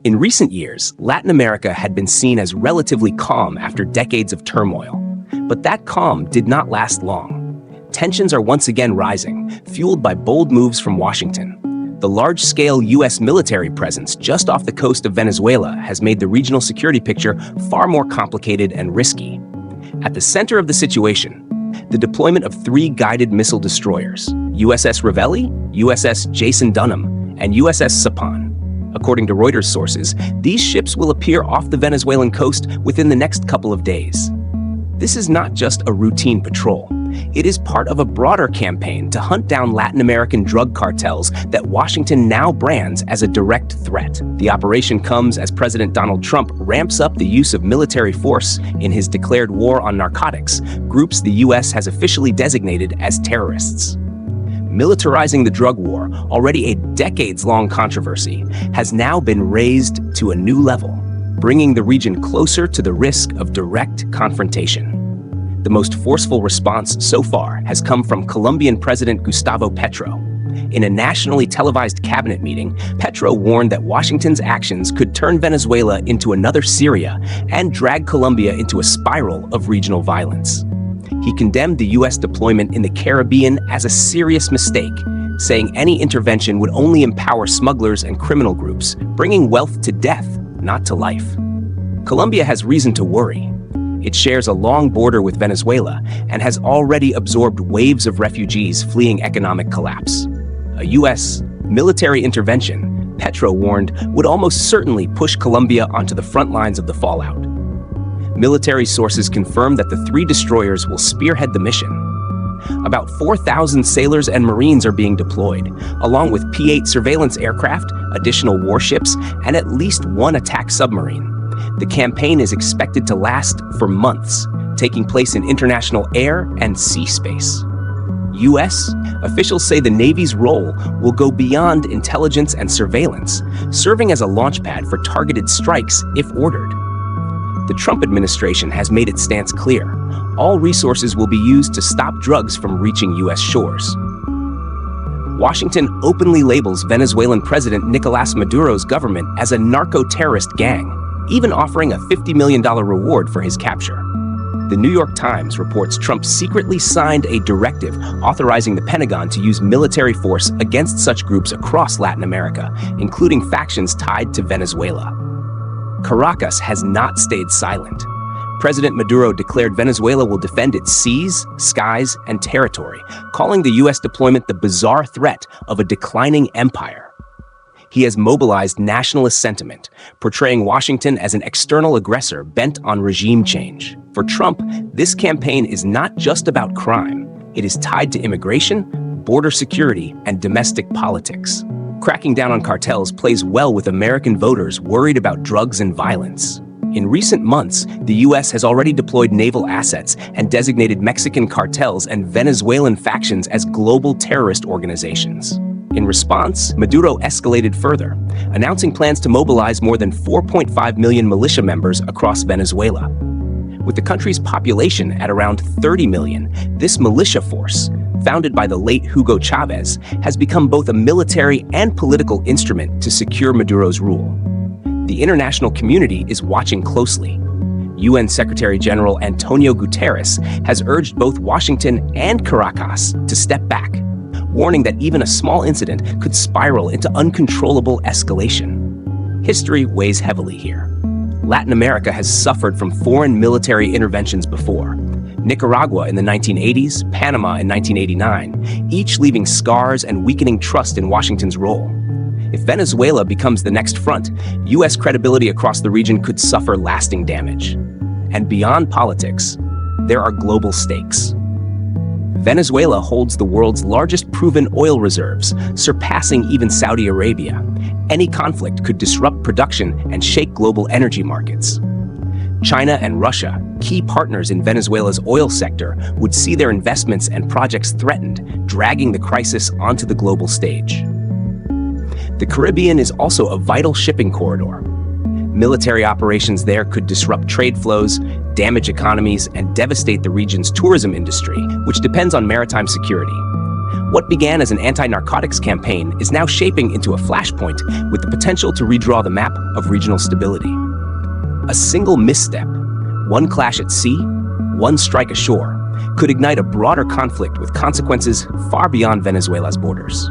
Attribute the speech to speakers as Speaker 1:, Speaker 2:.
Speaker 1: In recent years, Latin America had been seen as relatively calm after decades of turmoil. But that calm did not last long. Tensions are once again rising, fueled by bold moves from Washington. The large-scale U.S. military presence just off the coast of Venezuela has made the regional security picture far more complicated and risky. At the center of the situation, the deployment of 3 guided missile destroyers, USS Reveille, USS Jason Dunham, and USS Sapan. According to Reuters sources, these ships will appear off the Venezuelan coast within the next couple of days. This is not just a routine patrol. It is part of a broader campaign to hunt down Latin American drug cartels that Washington now brands as a direct threat. The operation comes as President Donald Trump ramps up the use of military force in his declared war on narcotics, groups the U.S. has officially designated as terrorists. Militarizing the drug war, already a decades-long controversy, has now been raised to a new level, bringing the region closer to the risk of direct confrontation. The most forceful response so far has come from Colombian President Gustavo Petro. In a nationally televised cabinet meeting, Petro warned that Washington's actions could turn Venezuela into another Syria and drag Colombia into a spiral of regional violence. He condemned the U.S. deployment in the Caribbean as a serious mistake, saying any intervention would only empower smugglers and criminal groups, bringing wealth to death, not to life. Colombia has reason to worry. It shares a long border with Venezuela and has already absorbed waves of refugees fleeing economic collapse. A U.S. military intervention, Petro warned, would almost certainly push Colombia onto the front lines of the fallout. Military sources confirm that the 3 destroyers will spearhead the mission. About 4,000 sailors and Marines are being deployed, along with P-8 surveillance aircraft, additional warships, and at least 1 attack submarine. The campaign is expected to last for months, taking place in international air and sea space. U.S. officials say the Navy's role will go beyond intelligence and surveillance, serving as a launchpad for targeted strikes if ordered. The Trump administration has made its stance clear. All resources will be used to stop drugs from reaching U.S. shores. Washington openly labels Venezuelan President Nicolás Maduro's government as a narco-terrorist gang, even offering a $50 million reward for his capture. The New York Times reports Trump secretly signed a directive authorizing the Pentagon to use military force against such groups across Latin America, including factions tied to Venezuela. Caracas has not stayed silent. President Maduro declared Venezuela will defend its seas, skies, and territory, calling the U.S. deployment the bizarre threat of a declining empire. He has mobilized nationalist sentiment, portraying Washington as an external aggressor bent on regime change. For Trump, this campaign is not just about crime. It is tied to immigration, border security, and domestic politics. Cracking down on cartels plays well with American voters worried about drugs and violence. In recent months, the U.S. has already deployed naval assets and designated Mexican cartels and Venezuelan factions as global terrorist organizations. In response, Maduro escalated further, announcing plans to mobilize more than 4.5 million militia members across Venezuela. With the country's population at around 30 million, this militia force, founded by the late Hugo Chavez, has become both a military and political instrument to secure Maduro's rule. The international community is watching closely. UN Secretary General Antonio Guterres has urged both Washington and Caracas to step back, warning that even a small incident could spiral into uncontrollable escalation. History weighs heavily here. Latin America has suffered from foreign military interventions before. Nicaragua in the 1980s, Panama in 1989, each leaving scars and weakening trust in Washington's role. If Venezuela becomes the next front, U.S. credibility across the region could suffer lasting damage. And beyond politics, there are global stakes. Venezuela holds the world's largest proven oil reserves, surpassing even Saudi Arabia. Any conflict could disrupt production and shake global energy markets. China and Russia, key partners in Venezuela's oil sector, would see their investments and projects threatened, dragging the crisis onto the global stage. The Caribbean is also a vital shipping corridor. Military operations there could disrupt trade flows, damage economies, and devastate the region's tourism industry, which depends on maritime security. What began as an anti-narcotics campaign is now shaping into a flashpoint with the potential to redraw the map of regional stability. A single misstep, one clash at sea, one strike ashore, could ignite a broader conflict with consequences far beyond Venezuela's borders.